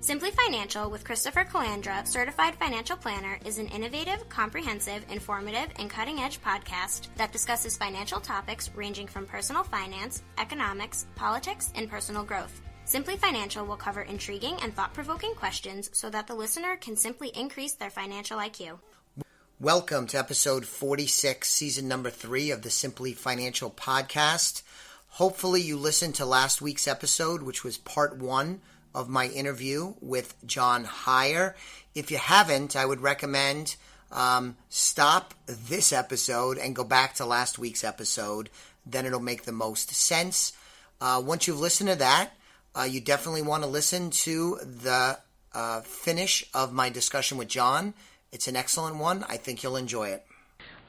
Simply Financial with Christopher Calandra, Certified Financial Planner, is an innovative, comprehensive, informative, and cutting-edge podcast that discusses financial topics ranging from personal finance, economics, politics, and personal growth. Simply Financial will cover intriguing and thought-provoking questions so that the listener can simply increase their financial IQ. Welcome to episode 46, season number 3 of the Simply Financial podcast. Hopefully you listened to last week's episode, which was part 1 of my interview with John Hyre. If you haven't, I would recommend stop this episode and go back to last week's episode. Then it'll make the most sense. Once you've listened to that, you definitely want to listen to the finish of my discussion with John. It's an excellent one. I think you'll enjoy it.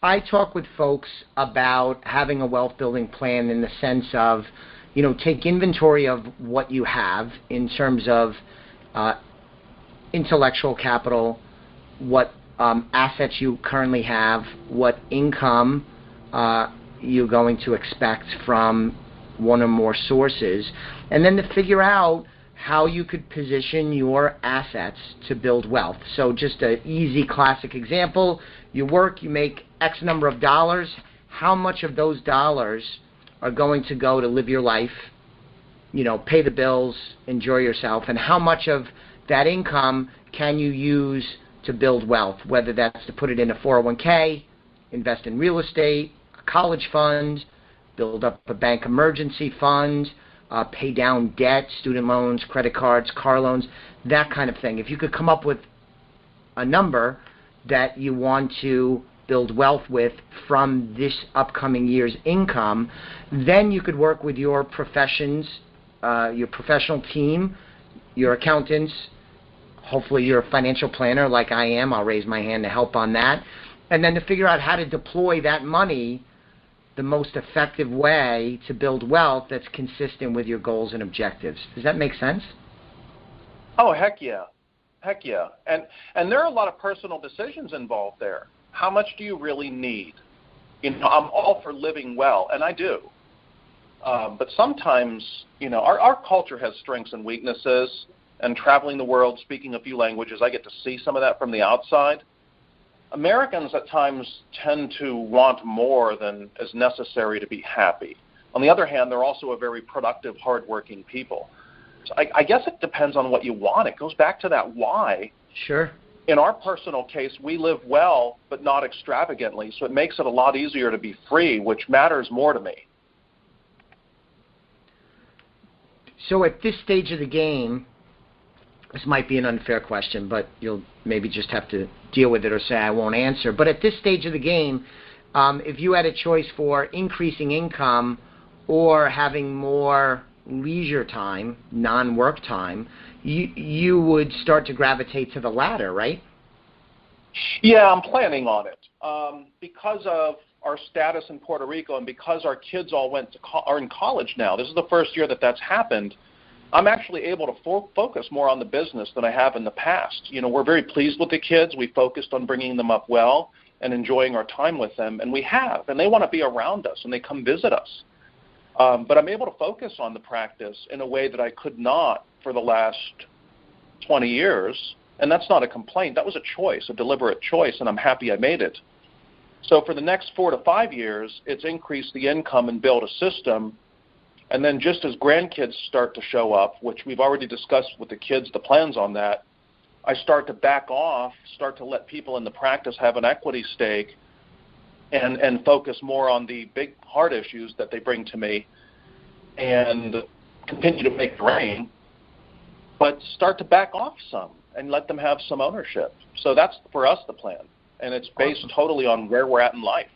I talk with folks about having a wealth building plan in the sense of, take inventory of what you have in terms of intellectual capital, what assets you currently have, what income you're going to expect from one or more sources, and then to figure out how you could position your assets to build wealth. So just an easy classic example, you work, you make X number of dollars, how much of those dollars are going to go to live your life, pay the bills, enjoy yourself, and how much of that income can you use to build wealth, whether that's to put it in a 401k, invest in real estate, a college fund, build up a bank emergency fund, pay down debt, student loans, credit cards, car loans, that kind of thing. If you could come up with a number that you want to build wealth with from this upcoming year's income, then you could work with your professional team, your accountants, hopefully you're a financial planner like I am. I'll raise my hand to help on that. And then to figure out how to deploy that money the most effective way to build wealth that's consistent with your goals and objectives. Does that make sense? Oh, heck yeah. Heck yeah. And there are a lot of personal decisions involved there. How much do you really need? I'm all for living well, and I do. But sometimes, our culture has strengths and weaknesses, and traveling the world, speaking a few languages, I get to see some of that from the outside. Americans at times tend to want more than is necessary to be happy. On the other hand, they're also a very productive, hardworking people. So I guess it depends on what you want. It goes back to that why. Sure. In our personal case, we live well, but not extravagantly, so it makes it a lot easier to be free, which matters more to me. So at this stage of the game, this might be an unfair question, but you'll maybe just have to deal with it or say I won't answer. But at this stage of the game, if you had a choice for increasing income or having more leisure time, non-work time, you would start to gravitate to the latter, right? Yeah, I'm planning on it. Because of our status in Puerto Rico and because our kids all are in college now, this is the first year that's happened, I'm actually able to focus more on the business than I have in the past. We're very pleased with the kids. We focused on bringing them up well and enjoying our time with them, and we have. And they want to be around us, and they come visit us. But I'm able to focus on the practice in a way that I could not for the last 20 years. And that's not a complaint. That was a choice, a deliberate choice, and I'm happy I made it. So for the next 4 to 5 years, it's increased the income and build a system. And then just as grandkids start to show up, which we've already discussed with the kids, the plans on that, I start to back off, start to let people in the practice have an equity stake and focus more on the big hard issues that they bring to me and continue to make the rain, but start to back off some and let them have some ownership. So that's, for us, the plan. And it's based totally on where we're at in life.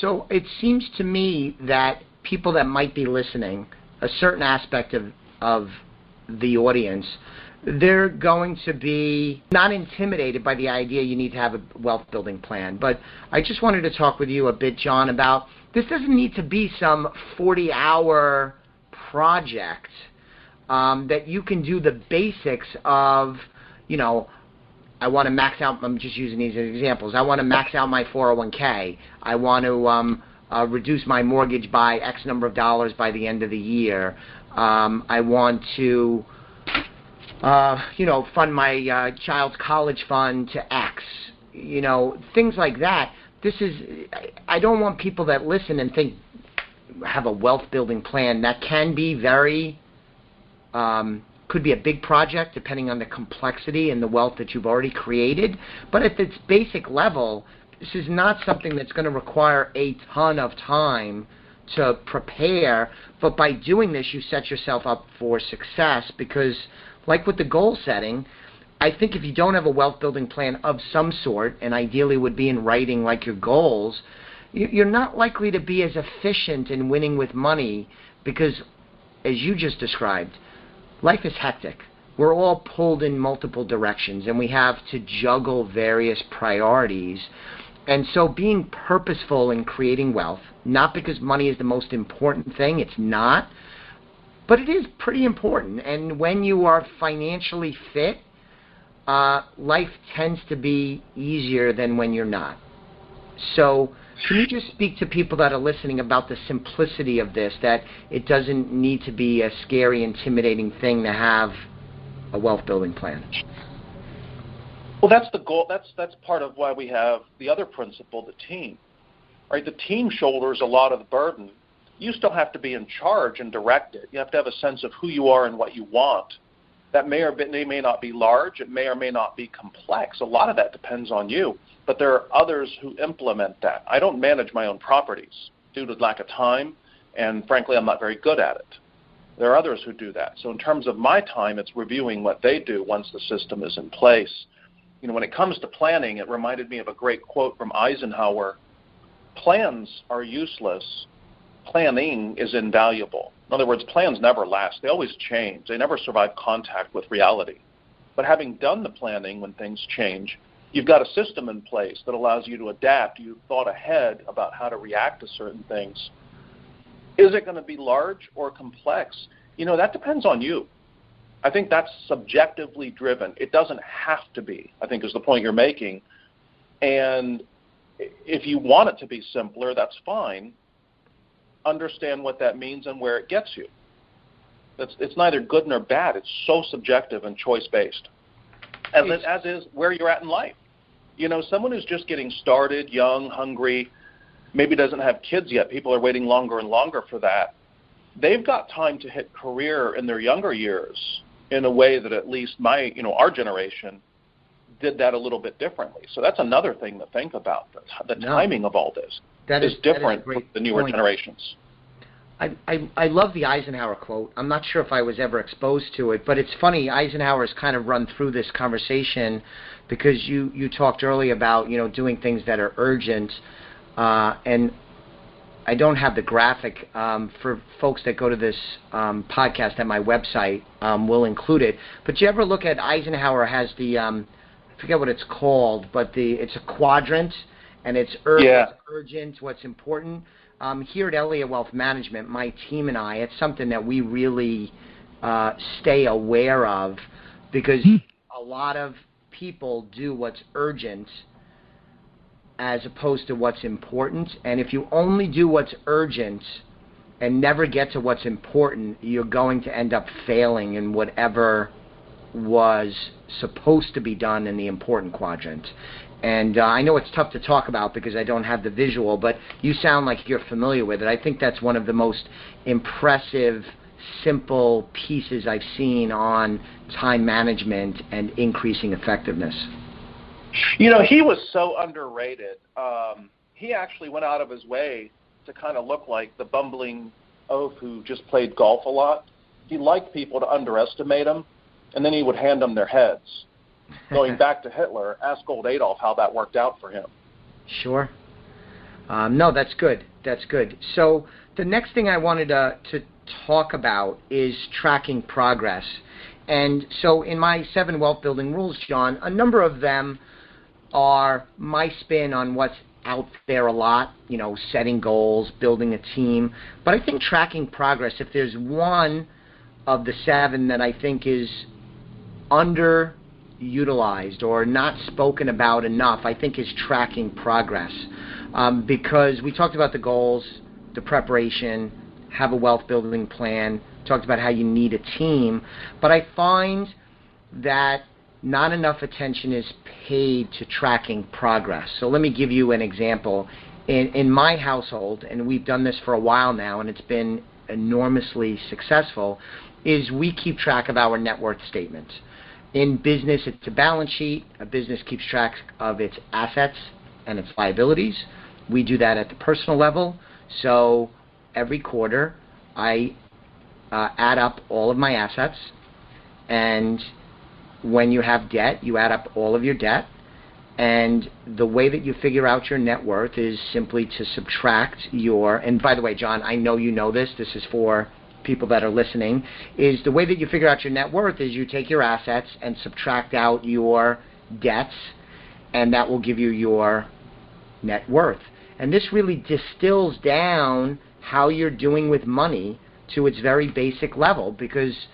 So it seems to me that people that might be listening, a certain aspect of the audience, they're going to be not intimidated by the idea you need to have a wealth building plan. But I just wanted to talk with you a bit, John, about this doesn't need to be some 40-hour project that you can do the basics of, I want to max out, I'm just using these as examples, I want to max out my 401k. I want to reduce my mortgage by X number of dollars by the end of the year. I want to fund my child's college fund to X, things like that. I don't want people that listen and think, have a wealth building plan. That can be could be a big project depending on the complexity and the wealth that you've already created. But at its basic level, this is not something that's going to require a ton of time to prepare. But by doing this, you set yourself up for success because, like with the goal setting, I think if you don't have a wealth building plan of some sort, and ideally would be in writing like your goals, you're not likely to be as efficient in winning with money because, as you just described, life is hectic. We're all pulled in multiple directions, and we have to juggle various priorities. And so being purposeful in creating wealth, not because money is the most important thing, it's not, but it is pretty important. And when you are financially fit, life tends to be easier than when you're not. So can you just speak to people that are listening about the simplicity of this, that it doesn't need to be a scary, intimidating thing to have a wealth building plan? Well, that's the goal. That's part of why we have the other principle, the team. Right? The team shoulders a lot of the burden. You still have to be in charge and direct it. You have to have a sense of who you are and what you want. That may may not be large. It may or may not be complex. A lot of that depends on you. But there are others who implement that. I don't manage my own properties due to lack of time, and frankly, I'm not very good at it. There are others who do that. So in terms of my time, it's reviewing what they do once the system is in place. When it comes to planning, it reminded me of a great quote from Eisenhower. Plans are useless. Planning is invaluable. In other words, plans never last. They always change. They never survive contact with reality. But having done the planning when things change, you've got a system in place that allows you to adapt. You've thought ahead about how to react to certain things. Is it going to be large or complex? That depends on you. I think that's subjectively driven. It doesn't have to be, I think, is the point you're making. And if you want it to be simpler, that's fine. Understand what that means and where it gets you. It's neither good nor bad. It's so subjective and choice-based, as is where you're at in life. Someone who's just getting started, young, hungry, maybe doesn't have kids yet. People are waiting longer and longer for that. They've got time to hit career in their younger years in a way that at least our generation did that a little bit differently. So that's another thing to think about, the timing of all this. That is different from the newer generations. I love the Eisenhower quote. I'm not sure if I was ever exposed to it, but it's funny, Eisenhower's kind of run through this conversation because you talked earlier about, doing things that are urgent, and I don't have the graphic for folks that go to this podcast at my website. We'll include it. But you ever look at Eisenhower has the, I forget what it's called, but it's a quadrant, and it's urgent, what's important. Here at Elliott Wealth Management, my team and I, it's something that we really stay aware of because a lot of people do what's urgent as opposed to what's important. And if you only do what's urgent and never get to what's important, you're going to end up failing in whatever was supposed to be done in the important quadrant. And I know it's tough to talk about because I don't have the visual, but you sound like you're familiar with it. I think that's one of the most impressive, simple pieces I've seen on time management and increasing effectiveness. He was so underrated. He actually went out of his way to kind of look like the bumbling oaf who just played golf a lot. He liked people to underestimate him, and then he would hand them their heads. Going back to Hitler, ask old Adolf how that worked out for him. Sure. No, that's good. That's good. So the next thing I wanted to talk about is tracking progress. And so in my 7 wealth building rules, John, a number of them are my spin on what's out there a lot, setting goals, building a team. But I think tracking progress, if there's one of the 7 that I think is underutilized or not spoken about enough, I think is tracking progress. Because we talked about the goals, the preparation, have a wealth building plan, talked about how you need a team. But I find that not enough attention is paid to tracking progress. So let me give you an example. In my household, and we've done this for a while now, and it's been enormously successful, is we keep track of our net worth statement. In business, it's a balance sheet. A business keeps track of its assets and its liabilities. We do that at the personal level. So every quarter, I add up all of my assets, and when you have debt, you add up all of your debt. And the way that you figure out your net worth is simply to subtract your, and by the way, John, I know you know this is for people that are listening, is the way that you figure out your net worth is you take your assets and subtract out your debts, and that will give you your net worth. And this really distills down how you're doing with money to its very basic level, because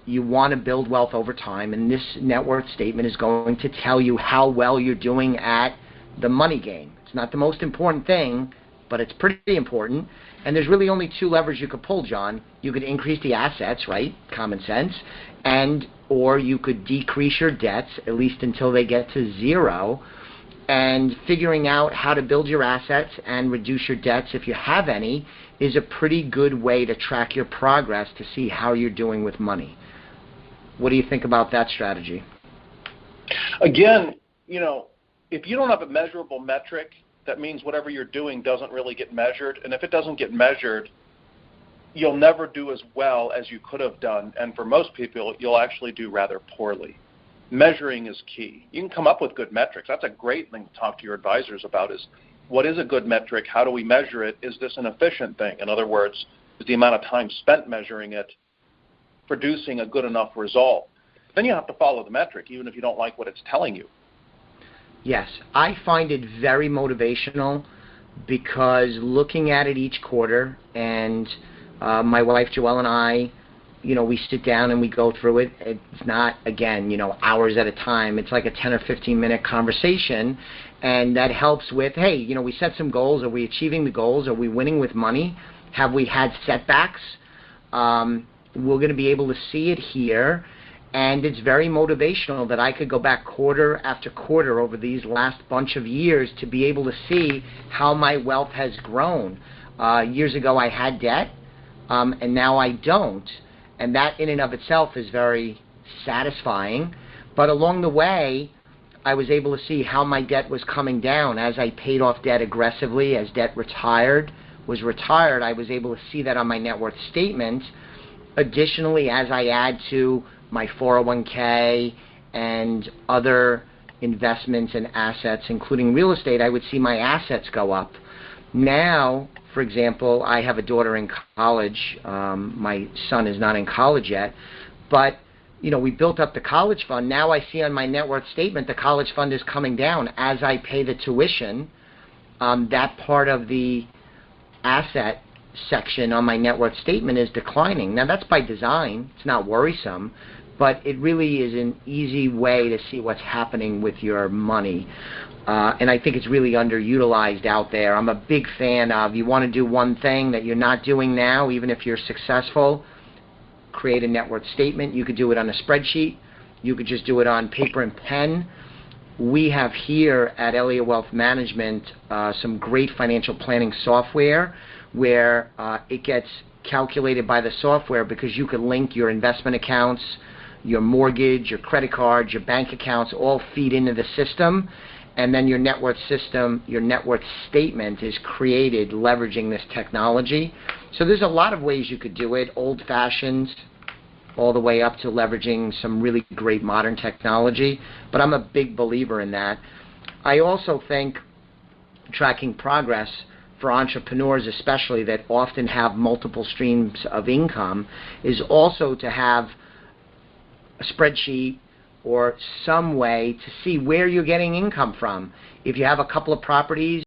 you want to build wealth over time, and this net worth statement is going to tell you how well you're doing at the money game. It's not the most important thing, but it's pretty important. And there's really only two levers you could pull, John. You could increase the assets, right? Common sense. Or you could decrease your debts, at least until they get to zero. And figuring out how to build your assets and reduce your debts, if you have any, is a pretty good way to track your progress to see how you're doing with money. What do you think about that strategy? Again, if you don't have a measurable metric, that means whatever you're doing doesn't really get measured. And if it doesn't get measured, you'll never do as well as you could have done. And for most people, you'll actually do rather poorly. Measuring is key. You can come up with good metrics. That's a great thing to talk to your advisors about, is what is a good metric? How do we measure it? Is this an efficient thing? In other words, is the amount of time spent measuring it producing a good enough result? Then you have to follow the metric, even if you don't like what it's telling you. Yes, I find it very motivational, because looking at it each quarter, and my wife Joelle and I, we sit down and we go through it. It's not, again, hours at a time. It's like a 10 or 15-minute conversation, and that helps with, hey, we set some goals. Are we achieving the goals? Are we winning with money? Have we had setbacks? We're going to be able to see it here, and it's very motivational that I could go back quarter after quarter over these last bunch of years to be able to see how my wealth has grown. Years ago I had debt, and now I don't, and that in and of itself is very satisfying. But along the way, I was able to see how my debt was coming down as I paid off debt aggressively, as debt was retired. I was able to see that on my net worth statement. Additionally, as I add to my 401k and other investments and assets, including real estate, I would see my assets go up. Now, for example, I have a daughter in college. My son is not in college yet, but we built up the college fund. Now I see on my net worth statement the college fund is coming down as I pay the tuition. That part of the asset section on my net worth statement is declining. Now that's by design. It's not worrisome, but it really is an easy way to see what's happening with your money. And I think it's really underutilized out there. I'm a big fan of, you want to do one thing that you're not doing now, even if you're successful, create a net worth statement. You could do it on a spreadsheet. You could just do it on paper and pen. We have here at Elliott Wealth Management some great financial planning software where it gets calculated by the software, because you could link your investment accounts, your mortgage, your credit cards, your bank accounts, all feed into the system, and then your net worth statement is created leveraging this technology. So there's a lot of ways you could do it, old-fashioned all the way up to leveraging some really great modern technology, but I'm a big believer in that. I also think tracking progress for entrepreneurs especially that often have multiple streams of income is also to have a spreadsheet or some way to see where you're getting income from. If you have a couple of properties,